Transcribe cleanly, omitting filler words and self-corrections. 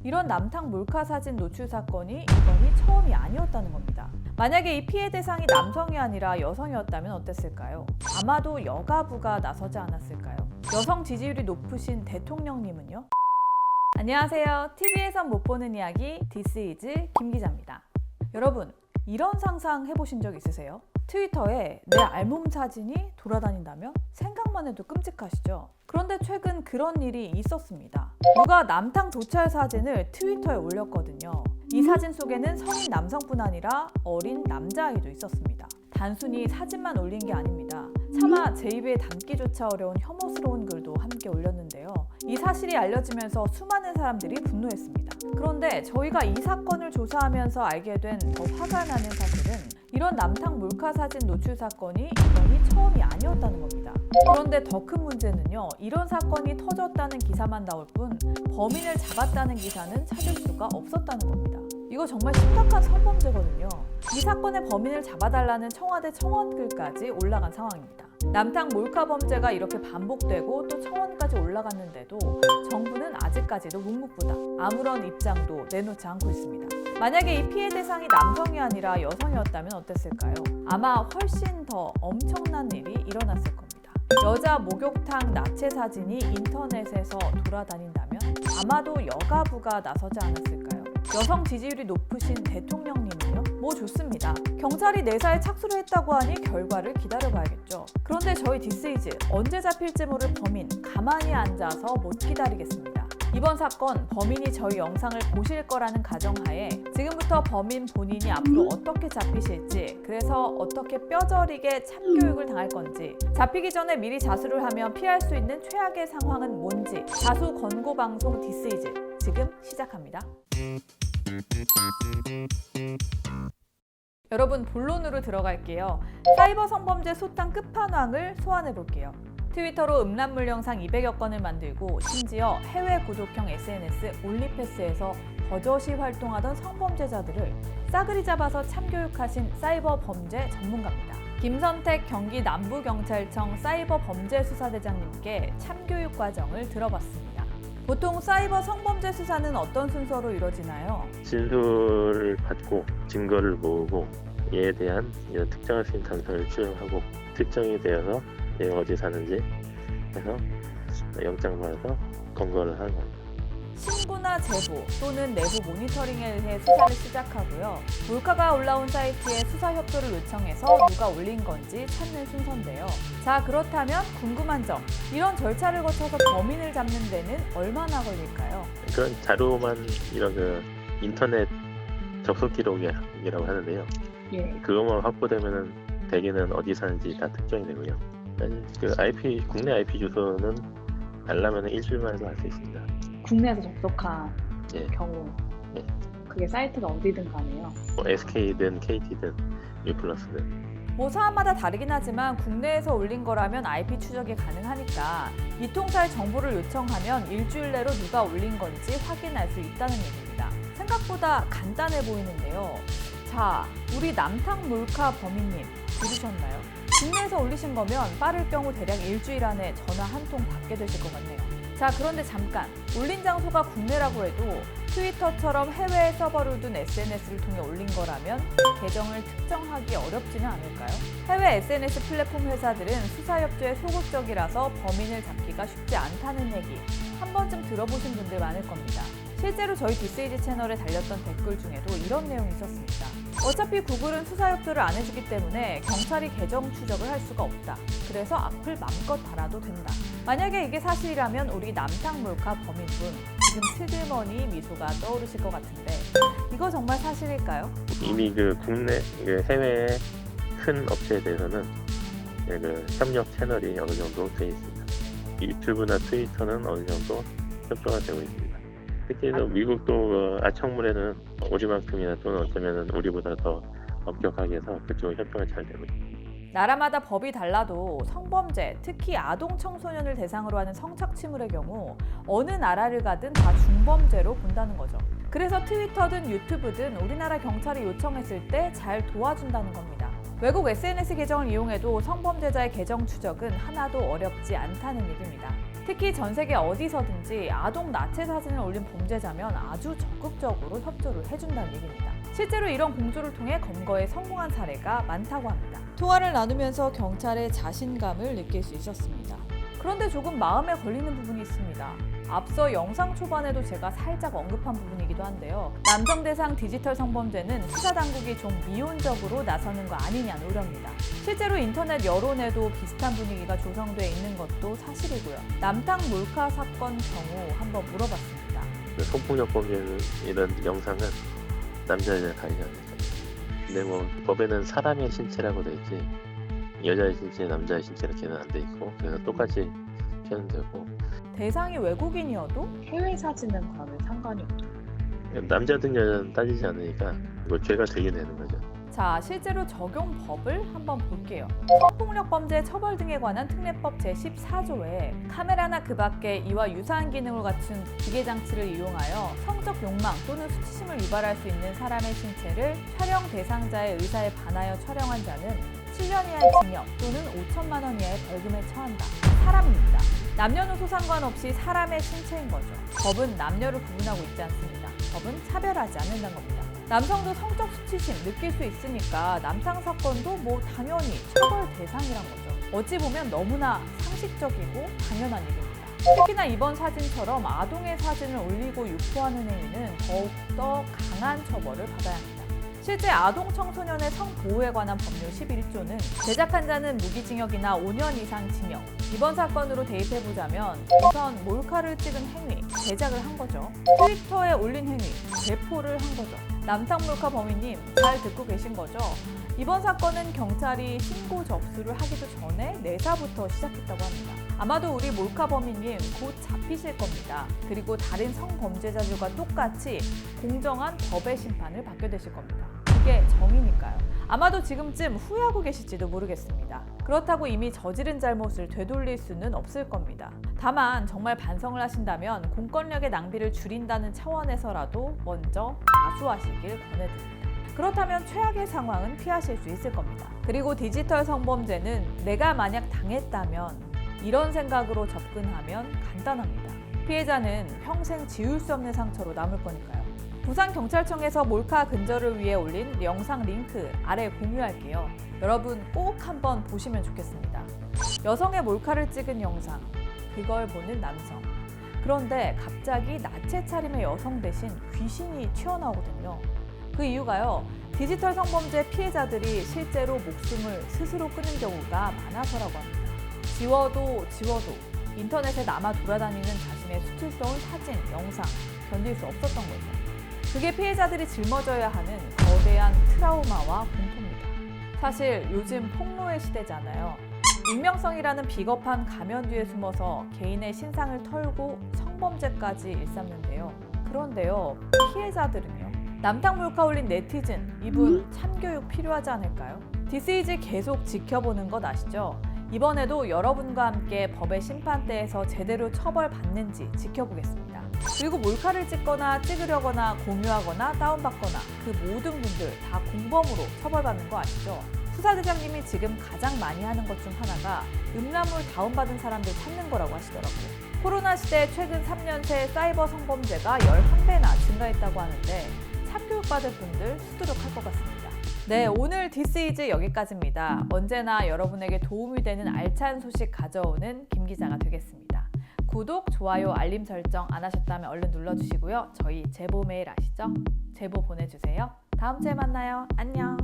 이런 남탕 몰카 사진 노출 사건이 이번이 처음이 아니었다는 겁니다. 만약에 이 피해 대상이 남성이 아니라 여성이었다면 어땠을까요? 아마도 여가부가 나서지 않았을까요? 여성 지지율이 높으신 대통령님은요? 안녕하세요. TV에선 못 보는 이야기 This is 김 기자입니다. 여러분, 이런 상상 해보신 적 있으세요? 트위터에 내 알몸 사진이 돌아다닌다면? 생각만 해도 끔찍하시죠? 그런데 최근 그런 일이 있었습니다. 누가 남탕 도찰 사진을 트위터에 올렸거든요. 이 사진 속에는 성인 남성뿐 아니라 어린 남자아이도 있었습니다. 단순히 사진만 올린 게 아닙니다. 차마 제 입에 담기조차 어려운 혐오스러운 글도 함께 올렸는데요. 이 사실이 알려지면서 수많은 사람들이 분노했습니다. 그런데 저희가 이 사건을 조사하면서 알게 된 더 화가 나는 사실은 이런 남탕 몰카 사진 노출 사건이 이번이 처음이 아니었다는 겁니다. 그런데 더 큰 문제는요, 이런 사건이 터졌다는 기사만 나올 뿐 범인을 잡았다는 기사는 찾을 수가 없었다는 겁니다. 이거 정말 심각한 성범죄거든요. 이 사건의 범인을 잡아달라는 청와대 청원글까지 올라간 상황입니다. 남탕 몰카 범죄가 이렇게 반복되고 또 청원까지 올라갔는데도 정부는 아직까지도 묵묵부답, 아무런 입장도 내놓지 않고 있습니다. 만약에 이 피해 대상이 남성이 아니라 여성이었다면 어땠을까요? 아마 훨씬 더 엄청난 일이 일어났을 겁니다. 여자 목욕탕 나체 사진이 인터넷에서 돌아다닌다면 아마도 여가부가 나서지 않았을까요? 여성 지지율이 높으신 대통령님은요? 뭐 좋습니다. 경찰이 내사에 착수를 했다고 하니 결과를 기다려봐야겠죠. 그런데 저희 디스이즈 언제 잡힐지 모를 범인 가만히 앉아서 못 기다리겠습니다. 이번 사건 범인이 저희 영상을 보실 거라는 가정하에 지금부터 범인 본인이 앞으로 어떻게 잡히실지, 그래서 어떻게 뼈저리게 참교육을 당할 건지, 잡히기 전에 미리 자수를 하면 피할 수 있는 최악의 상황은 뭔지 자수 권고 방송 디스이즈 지금 시작합니다. 여러분, 본론으로 들어갈게요. 사이버 성범죄 소탕 끝판왕을 소환해 볼게요. 트위터로 음란물 영상 200여 건을 만들고 심지어 해외 구독형 SNS 올리패스에서 버젓이 활동하던 성범죄자들을 싸그리 잡아서 참교육하신 사이버 범죄 전문가입니다. 김선택 경기 남부경찰청 사이버 범죄 수사대장님께 참교육 과정을 들어봤습니다. 보통 사이버 성범죄 수사는 어떤 순서로 이루어지나요? 진술을 받고 증거를 모으고 이에 대한 이런 특정할 수 있는 단서를 추정하고 특정이 되어서 얘가 어디 사는지 해서 영장 받아서 검거를 하는 겁니다. 신고나 제보 또는 내부 모니터링에 의해 수사를 시작하고요. 몰카가 올라온 사이트에 수사 협조를 요청해서 누가 올린 건지 찾는 순서인데요. 자, 그렇다면 궁금한 점, 이런 절차를 거쳐서 범인을 잡는 데는 얼마나 걸릴까요? 그런 자료만 이런 인터넷 접속 기록이라고 하는데요. 그것만 확보되면은 대개는 어디 사는지 다 특정이 되고요. 국내 IP 주소는 알려면 일주일만에도 할 수 있습니다. 국내에서 접속한 경우 예. 그게 사이트가 어디든 가네요. SK든 KT든 유플러스든 사안마다 다르긴 하지만 국내에서 올린 거라면 IP 추적이 가능하니까 이통사의 정보를 요청하면 일주일 내로 누가 올린 건지 확인할 수 있다는 얘기입니다. 생각보다 간단해 보이는데요. 자, 우리 남탕 몰카 범인님 들으셨나요? 국내에서 올리신 거면 빠를 경우 대략 일주일 안에 전화 한 통 받게 되실 것 같네요. 자, 그런데 잠깐, 올린 장소가 국내라고 해도 트위터처럼 해외 서버를 둔 SNS를 통해 올린 거라면 계정을 특정하기 어렵지는 않을까요? 해외 SNS 플랫폼 회사들은 수사 협조에 소극적이라서 범인을 잡기가 쉽지 않다는 얘기 한 번쯤 들어보신 분들 많을 겁니다. 실제로 저희 디스이즈 채널에 달렸던 댓글 중에도 이런 내용이 있었습니다. 어차피 구글은 수사 협조를 안 해주기 때문에 경찰이 계정 추적을 할 수가 없다. 그래서 악플 맘껏 달아도 된다. 만약에 이게 사실이라면 우리 남탕 몰카 범인분 지금 슬그머니 미소가 떠오르실 것 같은데 이거 정말 사실일까요? 이미 국내 해외의 큰 업체에 대해서는 협력 채널이 어느 정도 되어 있습니다. 유튜브나 트위터는 어느 정도 협조가 되고 있습니다. 특히 미국도 아청물에는 우리만큼이나 또는 어쩌면 우리보다 더 엄격하게 해서 그쪽은 협조가 잘 되고 있습니다. 나라마다 법이 달라도 성범죄, 특히 아동 청소년을 대상으로 하는 성착취물의 경우 어느 나라를 가든 다 중범죄로 본다는 거죠. 그래서 트위터든 유튜브든 우리나라 경찰이 요청했을 때 잘 도와준다는 겁니다. 외국 SNS 계정을 이용해도 성범죄자의 계정 추적은 하나도 어렵지 않다는 얘기입니다. 특히 전 세계 어디서든지 아동 나체 사진을 올린 범죄자면 아주 적극적으로 협조를 해준다는 얘기입니다. 실제로 이런 공조를 통해 검거에 성공한 사례가 많다고 합니다. 통화를 나누면서 경찰의 자신감을 느낄 수 있었습니다. 그런데 조금 마음에 걸리는 부분이 있습니다. 앞서 영상 초반에도 제가 살짝 언급한 부분이기도 한데요. 남성 대상 디지털 성범죄는 수사당국이 좀 미온적으로 나서는 거 아니냐는 우려입니다. 실제로 인터넷 여론에도 비슷한 분위기가 조성돼 있는 것도 사실이고요. 남탕 몰카 사건 경우 한번 물어봤습니다. 성폭력 범죄는 이런 영상은 남자 여자 가리지 않습니다. 근데 뭐 법에는 사람의 신체라고 돼 있지 여자의 신체, 남자의 신체 이렇게는 안 돼 있고 그래서 똑같이 표현되고 대상이 외국인이어도 해외 사진은 그러면 상관이 없나요? 남자든 여자든 따지지 않으니까 이거 죄가 되게 되는 거죠. 자, 실제로 적용 법을 한번 볼게요. 성폭력 범죄 처벌 등에 관한 특례법 제14조에 카메라나 그 밖에 이와 유사한 기능을 갖춘 기계 장치를 이용하여 성적 욕망 또는 수치심을 유발할 수 있는 사람의 신체를 촬영 대상자의 의사에 반하여 촬영한 자는 7년 이하의 징역 또는 5천만 원 이하의 벌금에 처한다. 사람입니다. 남녀노소 상관없이 사람의 신체인 거죠. 법은 남녀를 구분하고 있지 않습니다. 법은 차별하지 않는다는 겁니다. 남성도 성적 수치심 느낄 수 있으니까 남탕 사건도 뭐 당연히 처벌 대상이란 거죠. 어찌 보면 너무나 상식적이고 당연한 일입니다. 특히나 이번 사진처럼 아동의 사진을 올리고 유포하는 행위는 더욱더 강한 처벌을 받아야 합니다. 실제 아동 청소년의 성보호에 관한 법률 11조는 제작한 자는 무기징역이나 5년 이상 징역. 이번 사건으로 대입해보자면 우선 몰카를 찍은 행위, 제작을 한 거죠. 트위터에 올린 행위, 배포를 한 거죠. 남탕 몰카 범인님 잘 듣고 계신 거죠? 이번 사건은 경찰이 신고 접수를 하기도 전에 내사부터 시작했다고 합니다. 아마도 우리 몰카 범인님 곧 잡히실 겁니다. 그리고 다른 성범죄자들과 똑같이 공정한 법의 심판을 받게 되실 겁니다. 그게 정의니까요. 아마도 지금쯤 후회하고 계실지도 모르겠습니다. 그렇다고 이미 저지른 잘못을 되돌릴 수는 없을 겁니다. 다만 정말 반성을 하신다면 공권력의 낭비를 줄인다는 차원에서라도 먼저 자수하시길 권해드립니다. 그렇다면 최악의 상황은 피하실 수 있을 겁니다. 그리고 디지털 성범죄는 내가 만약 당했다면 이런 생각으로 접근하면 간단합니다. 피해자는 평생 지울 수 없는 상처로 남을 거니까요. 부산경찰청에서 몰카 근절을 위해 올린 영상 링크 아래 공유할게요. 여러분 꼭 한번 보시면 좋겠습니다. 여성의 몰카를 찍은 영상, 그걸 보는 남성. 그런데 갑자기 나체 차림의 여성 대신 귀신이 튀어나오거든요. 그 이유가요. 디지털 성범죄 피해자들이 실제로 목숨을 스스로 끊는 경우가 많아서라고 합니다. 지워도 인터넷에 남아 돌아다니는 자신의 수치스러운 사진, 영상 견딜 수 없었던 거죠. 그게 피해자들이 짊어져야 하는 거대한 트라우마와 공포입니다. 사실 요즘 폭로의 시대잖아요. 익명성이라는 비겁한 가면 뒤에 숨어서 개인의 신상을 털고 성범죄까지 일삼는데요. 그런데요, 피해자들은요? 남탕 몰카 올린 네티즌, 이분 참교육 필요하지 않을까요? 디스이즈 계속 지켜보는 것 아시죠? 이번에도 여러분과 함께 법의 심판대에서 제대로 처벌받는지 지켜보겠습니다. 그리고 몰카를 찍거나 찍으려거나 공유하거나 다운받거나 그 모든 분들 다 공범으로 처벌받는 거 아시죠? 수사대장님이 지금 가장 많이 하는 것 중 하나가 음란물 다운받은 사람들 찾는 거라고 하시더라고요. 코로나 시대 최근 3년새 사이버 성범죄가 11배나 증가했다고 하는데 참교육받을 분들 수두룩할 것 같습니다. 네, 오늘 디스이즈 여기까지입니다. 언제나 여러분에게 도움이 되는 알찬 소식 가져오는 김 기자가 되겠습니다. 구독, 좋아요, 알림 설정 안 하셨다면 얼른 눌러주시고요. 저희 제보 메일 아시죠? 제보 보내주세요. 다음 주에 만나요. 안녕.